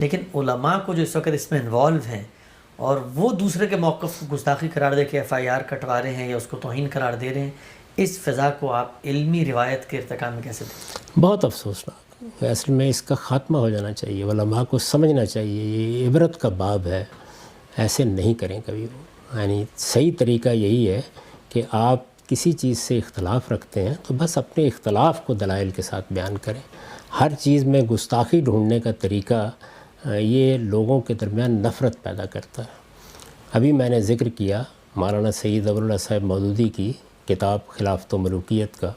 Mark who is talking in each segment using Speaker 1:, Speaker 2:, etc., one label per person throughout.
Speaker 1: لیکن علماء کو جو اس وقت اس میں انوالو ہیں اور وہ دوسرے کے موقف کو گستاخی قرار دے کے ایف آئی آر کٹوا رہے ہیں یا اس کو توہین قرار دے رہے ہیں، اس فضا کو آپ علمی روایت کے ارتقاء میں کیسے دیکھتے
Speaker 2: بہت افسوسناک، اصل میں اس کا خاتمہ ہو جانا چاہیے، علماء کو سمجھنا چاہیے یہ عبرت کا باب ہے، ایسے نہیں کریں کبھی وہ۔ یعنی صحیح طریقہ یہی ہے کہ آپ کسی چیز سے اختلاف رکھتے ہیں تو بس اپنے اختلاف کو دلائل کے ساتھ بیان کریں۔ ہر چیز میں گستاخی ڈھونڈنے کا طریقہ یہ لوگوں کے درمیان نفرت پیدا کرتا ہے۔ ابھی میں نے ذکر کیا مولانا سید ابواللہ صاحب مودودی کی کتاب خلافت و ملوکیت کا۔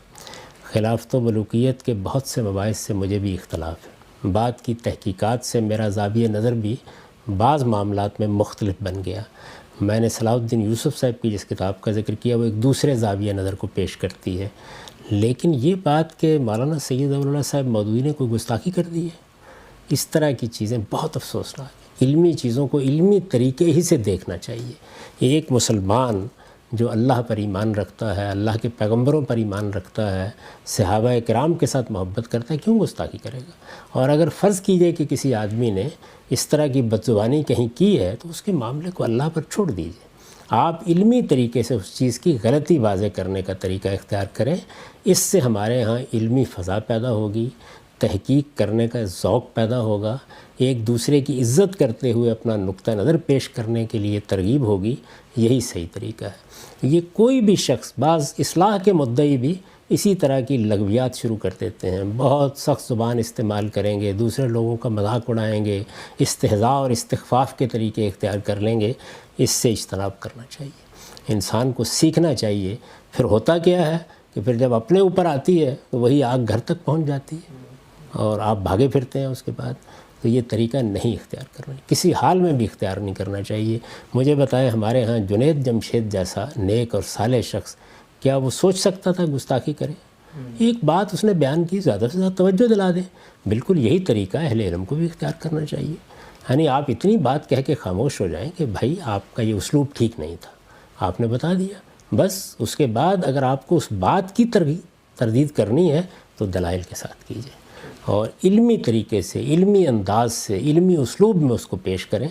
Speaker 2: خلافت و ملوکیت کے بہت سے مباحث سے مجھے بھی اختلاف ہے، بعد کی تحقیقات سے میرا زاویہ نظر بھی بعض معاملات میں مختلف بن گیا۔ میں نے صلاح الدین یوسف صاحب کی جس کتاب کا ذکر کیا وہ ایک دوسرے زاویہ نظر کو پیش کرتی ہے، لیکن یہ بات کہ مولانا سید ابواللہ صاحب مودودی نے کوئی گستاخی کر دی ہے، اس طرح کی چیزیں بہت افسوسناک ہیں۔ علمی چیزوں کو علمی طریقے ہی سے دیکھنا چاہیے۔ ایک مسلمان جو اللہ پر ایمان رکھتا ہے، اللہ کے پیغمبروں پر ایمان رکھتا ہے، صحابہ کرام کے ساتھ محبت کرتا ہے، کیوں گستاخی کرے گا؟ اور اگر فرض کیجئے کہ کسی آدمی نے اس طرح کی بدزبانی کہیں کی ہے تو اس کے معاملے کو اللہ پر چھوڑ دیجئے۔ آپ علمی طریقے سے اس چیز کی غلطی واضح کرنے کا طریقہ اختیار کریں، اس سے ہمارے ہاں علمی فضا پیدا ہوگی، تحقیق کرنے کا ذوق پیدا ہوگا، ایک دوسرے کی عزت کرتے ہوئے اپنا نقطہ نظر پیش کرنے کے لیے ترغیب ہوگی۔ یہی صحیح طریقہ ہے۔ یہ کوئی بھی شخص، بعض اصلاح کے مدعی بھی اسی طرح کی لغویات شروع کر دیتے ہیں، بہت سخت زبان استعمال کریں گے، دوسرے لوگوں کا مذاق اڑائیں گے، استہزاء اور استخفاف کے طریقے اختیار کر لیں گے۔ اس سے اجتناب کرنا چاہیے، انسان کو سیکھنا چاہیے۔ پھر ہوتا کیا ہے کہ پھر جب اپنے اوپر آتی ہے تو وہی آگ گھر تک پہنچ جاتی ہے اور آپ بھاگے پھرتے ہیں اس کے بعد۔ تو یہ طریقہ نہیں اختیار کرنا، کسی حال میں بھی اختیار نہیں کرنا چاہیے۔ مجھے بتائیں ہمارے ہاں جنید جمشید جیسا نیک اور صالح شخص، کیا وہ سوچ سکتا تھا گستاخی کرے؟ ایک بات اس نے بیان کی، زیادہ سے زیادہ توجہ دلا دیں۔ بالکل یہی طریقہ اہل علم کو بھی اختیار کرنا چاہیے۔ یعنی آپ اتنی بات کہہ کے خاموش ہو جائیں کہ بھائی آپ کا یہ اسلوب ٹھیک نہیں تھا، آپ نے بتا دیا، بس اس کے بعد اگر آپ کو اس بات کی تردید کرنی ہے تو دلائل کے ساتھ کیجیے اور علمی طریقے سے، علمی انداز سے، علمی اسلوب میں اس کو پیش کریں۔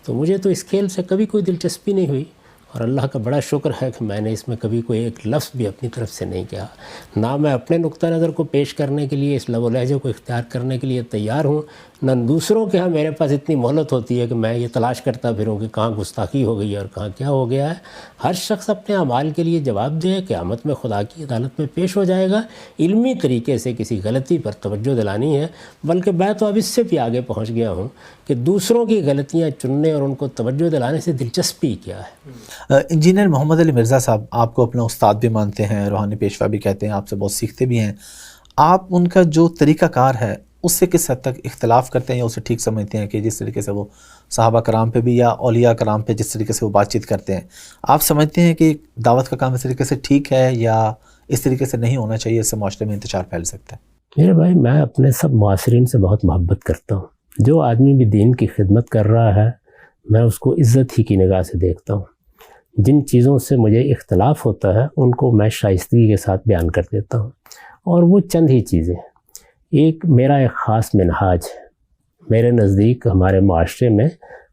Speaker 2: تو مجھے تو اس کھیل سے کبھی کوئی دلچسپی نہیں ہوئی، اور اللہ کا بڑا شکر ہے کہ میں نے اس میں کبھی کوئی ایک لفظ بھی اپنی طرف سے نہیں کہا۔ نہ میں اپنے نقطہ نظر کو پیش کرنے کے لیے، اس لب و لہجے کو اختیار کرنے کے لیے تیار ہوں، نہ دوسروں کے ہاں میرے پاس اتنی مہلت ہوتی ہے کہ میں یہ تلاش کرتا پھروں کہ کہاں گستاخی ہو گئی ہے اور کہاں کیا ہو گیا ہے۔ ہر شخص اپنے اعمال کے لیے جواب دے، قیامت میں خدا کی عدالت میں پیش ہو جائے گا۔ علمی طریقے سے کسی غلطی پر توجہ دلانی ہے، بلکہ میں تو اب اس سے بھی آگے پہنچ گیا ہوں کہ دوسروں کی غلطیاں چننے اور ان کو توجہ دلانے سے دلچسپی کیا ہے۔
Speaker 3: انجینئر محمد علی مرزا صاحب، آپ کو اپنا استاد بھی مانتے ہیں، روحانی پیشوا بھی کہتے ہیں، آپ سے بہت سیکھتے بھی ہیں۔ آپ ان کا جو طریقہ کار ہے اس سے کس حد تک اختلاف کرتے ہیں یا اسے ٹھیک سمجھتے ہیں کہ جس طریقے سے وہ صحابہ کرام پہ بھی یا اولیاء کرام پہ جس طریقے سے وہ بات چیت کرتے ہیں، آپ سمجھتے ہیں کہ دعوت کا کام اس طریقے سے ٹھیک ہے یا اس طریقے سے نہیں ہونا چاہیے، اس سے معاشرے میں انتشار پھیل سکتا ہے؟
Speaker 2: میرے بھائی، میں اپنے سب معاصرین سے بہت محبت کرتا ہوں۔ جو آدمی بھی دین کی خدمت کر رہا ہے میں اس کو عزت ہی کی نگاہ سے دیکھتا ہوں۔ جن چیزوں سے مجھے اختلاف ہوتا ہے ان کو میں شائستگی کے ساتھ بیان کر دیتا ہوں، اور وہ چند ہی چیزیں ہیں۔ میرا ایک خاص منہاج ہے۔ میرے نزدیک ہمارے معاشرے میں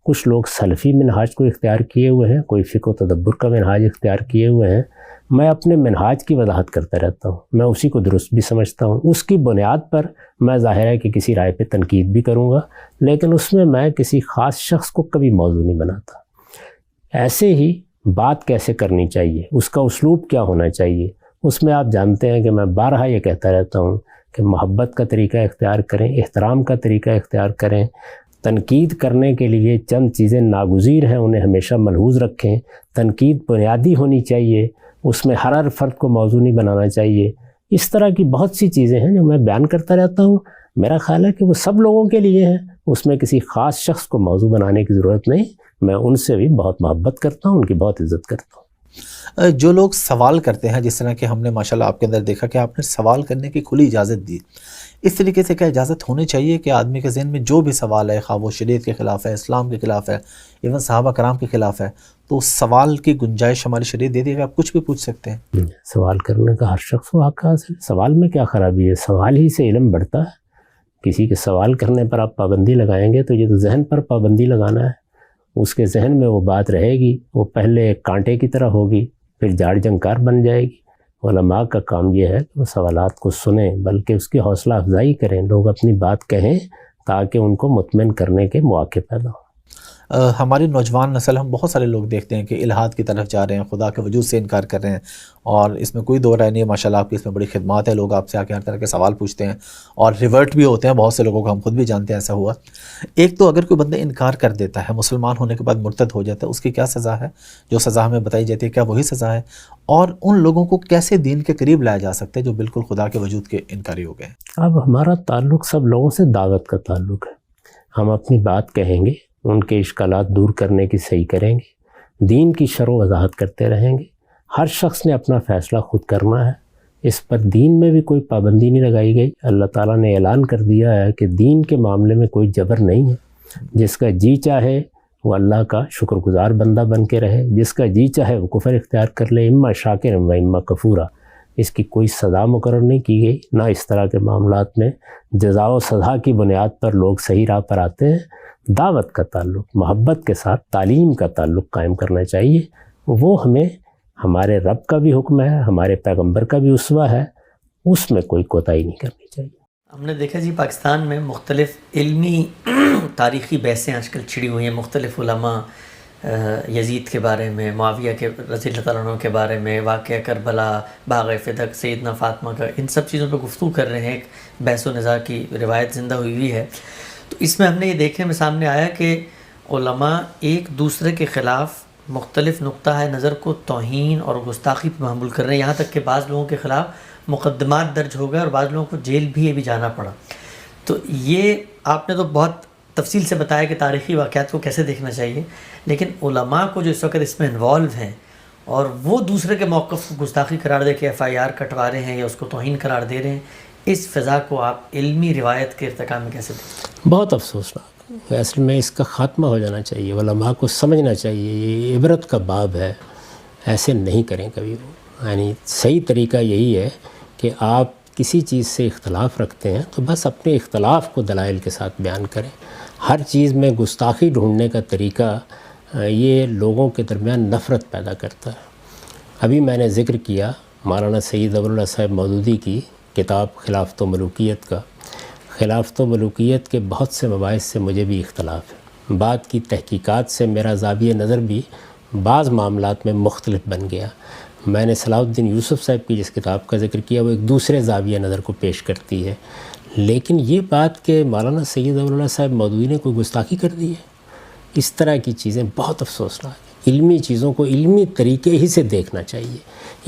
Speaker 2: کچھ لوگ سلفی منہاج کو اختیار کیے ہوئے ہیں، کوئی فقہ و تدبر کا منہاج اختیار کیے ہوئے ہیں۔ میں اپنے منہاج کی وضاحت کرتا رہتا ہوں، میں اسی کو درست بھی سمجھتا ہوں۔ اس کی بنیاد پر میں ظاہر ہے کہ کسی رائے پہ تنقید بھی کروں گا، لیکن اس میں کسی خاص شخص کو کبھی موضوع نہیں بناتا۔ ایسے ہی بات کیسے کرنی چاہیے، اس کا اسلوب کیا ہونا چاہیے، اس میں آپ جانتے ہیں کہ میں بارہا یہ کہتا رہتا ہوں کہ محبت کا طریقہ اختیار کریں، احترام کا طریقہ اختیار کریں، تنقید کرنے کے لیے چند چیزیں ناگزیر ہیں انہیں ہمیشہ ملحوظ رکھیں۔ تنقید بنیادی ہونی چاہیے، اس میں ہر فرد کو موضوع نہیں بنانا چاہیے۔ اس طرح کی بہت سی چیزیں ہیں جو میں بیان کرتا رہتا ہوں۔ میرا خیال ہے کہ وہ سب لوگوں کے لیے ہیں، اس میں کسی خاص شخص کو موضوع بنانے کی ضرورت نہیں۔ میں ان سے بھی بہت محبت کرتا ہوں، ان کی بہت عزت کرتا ہوں۔
Speaker 3: جو لوگ سوال کرتے ہیں، جس طرح کہ ہم نے ماشاءاللہ آپ کے اندر دیکھا کہ آپ نے سوال کرنے کی کھلی اجازت دی، اس طریقے سے کیا اجازت ہونی چاہیے کہ آدمی کے ذہن میں جو بھی سوال ہے، خواہ وہ شریعت کے خلاف ہے، اسلام کے خلاف ہے، ایون صحابہ کرام کے خلاف ہے، تو اس سوال کی گنجائش ہماری شریعت دے دی کہ آپ کچھ بھی پوچھ سکتے ہیں؟
Speaker 2: سوال کرنے کا ہر شخص کو حق حاصل ہے، سوال میں کیا خرابی ہے؟ سوال ہی سے علم بڑھتا ہے۔ کسی کے سوال کرنے پر آپ پابندی لگائیں گے تو یہ تو ذہن پر پابندی لگانا ہے، اس کے ذہن میں وہ بات رہے گی، وہ پہلے ایک کانٹے کی طرح ہوگی، پھر جاڑ جنکار بن جائے گی۔ علماء کا کام یہ ہے کہ وہ سوالات کو سنیں، بلکہ اس کی حوصلہ افزائی کریں، لوگ اپنی بات کہیں تاکہ ان کو مطمئن کرنے کے مواقع پیدا ہوں۔
Speaker 3: ہماری نوجوان نسل، ہم بہت سارے لوگ دیکھتے ہیں کہ الحاد کی طرف جا رہے ہیں، خدا کے وجود سے انکار کر رہے ہیں، اور اس میں کوئی دو رائے نہیں ہے، ماشاءاللہ آپ کی اس میں بڑی خدمات ہے، لوگ آپ سے آ کے ہر طرح کے سوال پوچھتے ہیں اور ریورٹ بھی ہوتے ہیں، بہت سے لوگوں کو ہم خود بھی جانتے ہیں ایسا ہوا۔ ایک تو اگر کوئی بندہ انکار کر دیتا ہے، مسلمان ہونے کے بعد مرتد ہو جاتا ہے، اس کی کیا سزا ہے؟ جو سزا ہمیں بتائی جاتی ہے کیا وہی سزا ہے؟ اور ان لوگوں کو کیسے دین کے قریب لایا جا سکتا ہے جو بالکل خدا کے وجود کے انکاری ہو گئے ہیں؟
Speaker 2: اب ہمارا تعلق سب لوگوں سے دعوت کا تعلق ہے، ہم اپنی بات کہیں گے، ان کے اشکالات دور کرنے کی صحیح کریں گے، دین کی شرح و وضاحت کرتے رہیں گے۔ ہر شخص نے اپنا فیصلہ خود کرنا ہے، اس پر دین میں بھی کوئی پابندی نہیں لگائی گئی۔ اللہ تعالیٰ نے اعلان کر دیا ہے کہ دین کے معاملے میں کوئی جبر نہیں ہے، جس کا جی چاہے وہ اللہ کا شکر گزار بندہ بن کے رہے، جس کا جی چاہے وہ کفر اختیار کر لے، اما شاکر و اما کفورا۔ اس کی کوئی سزا مقرر نہیں کی گئی، نہ اس طرح کے معاملات میں جزا و سزا کی بنیاد پر لوگ صحیح راہ پر آتے ہیں۔ دعوت کا تعلق، محبت کے ساتھ تعلیم کا تعلق قائم کرنا چاہیے، وہ ہمیں ہمارے رب کا بھی حکم ہے، ہمارے پیغمبر کا بھی اسوہ ہے، اس میں کوئی کوتاہی نہیں کرنی چاہیے۔
Speaker 1: ہم نے دیکھا جی پاکستان میں مختلف علمی تاریخی بحثیں آج کل چھڑی ہوئی ہیں، مختلف علماء یزید کے بارے میں، معاویہ کے رضی اللہ تعالیٰ عنہ کے بارے میں، واقعہ کربلا، باغ فدق، سیدنا فاطمہ کا، ان سب چیزوں پہ گفتگو کر رہے ہیں، ایک بحث و نزاع کی روایت زندہ ہوئی ہے۔ تو اس میں ہم نے یہ دیکھنے میں سامنے آیا کہ علماء ایک دوسرے کے خلاف مختلف نقطہ نظر کو توہین اور گستاخی پہ محمول کر رہے ہیں، یہاں تک کہ بعض لوگوں کے خلاف مقدمات درج ہو گئے اور بعض لوگوں کو جیل بھی جانا پڑا۔ تو یہ آپ نے تو بہت تفصیل سے بتایا کہ تاریخی واقعات کو کیسے دیکھنا چاہیے، لیکن علماء کو جو اس وقت اس میں انوالو ہیں اور وہ دوسرے کے موقف کو گستاخی قرار دے کے FIR کٹوا رہے ہیں یا اس کو توہین قرار دے رہے ہیں، اس فضا کو آپ علمی روایت کے ارتقاء میں کیسے دیکھتے ہیں؟
Speaker 2: بہت افسوسناک، اصل میں اس کا خاتمہ ہو جانا چاہیے، علماء کو سمجھنا چاہیے یہ عبرت کا باب ہے، ایسے نہیں کریں کبھی وہ۔ یعنی صحیح طریقہ یہی ہے کہ آپ کسی چیز سے اختلاف رکھتے ہیں تو بس اپنے اختلاف کو دلائل کے ساتھ بیان کریں۔ ہر چیز میں گستاخی ڈھونڈنے کا طریقہ یہ لوگوں کے درمیان نفرت پیدا کرتا ہے۔ ابھی میں نے ذکر کیا مولانا سید ابواللہ صاحب مودودی کی کتاب خلافت و ملوکیت کا۔ خلافت و ملوکیت کے بہت سے مباحث سے مجھے بھی اختلاف ہے، بات کی تحقیقات سے میرا زاویہ نظر بھی بعض معاملات میں مختلف بن گیا۔ میں نے صلاح الدین یوسف صاحب کی جس کتاب کا ذکر کیا وہ ایک دوسرے زاویہ نظر کو پیش کرتی ہے، لیکن یہ بات کہ مولانا سید ابواللہ صاحب مودودی نے کوئی گستاخی کر دی ہے، اس طرح کی چیزیں بہت افسوسناک ہیں۔ علمی چیزوں کو علمی طریقے ہی سے دیکھنا چاہیے۔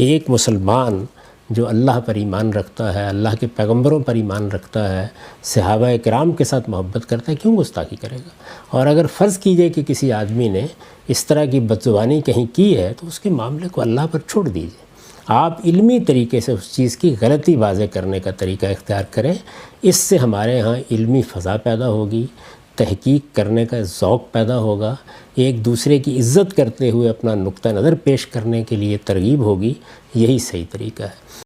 Speaker 2: ایک مسلمان جو اللہ پر ایمان رکھتا ہے، اللہ کے پیغمبروں پر ایمان رکھتا ہے، صحابہ کرام کے ساتھ محبت کرتا ہے، کیوں گستاخی کرے گا؟ اور اگر فرض کیجئے کہ کسی آدمی نے اس طرح کی بدزبانی کہیں کی ہے تو اس کے معاملے کو اللہ پر چھوڑ دیجئے۔ آپ علمی طریقے سے اس چیز کی غلطی واضح کرنے کا طریقہ اختیار کریں، اس سے ہمارے ہاں علمی فضا پیدا ہوگی، تحقیق کرنے کا ذوق پیدا ہوگا، ایک دوسرے کی عزت کرتے ہوئے اپنا نقطہ نظر پیش کرنے کے لیے ترغیب ہوگی، یہی صحیح طریقہ ہے۔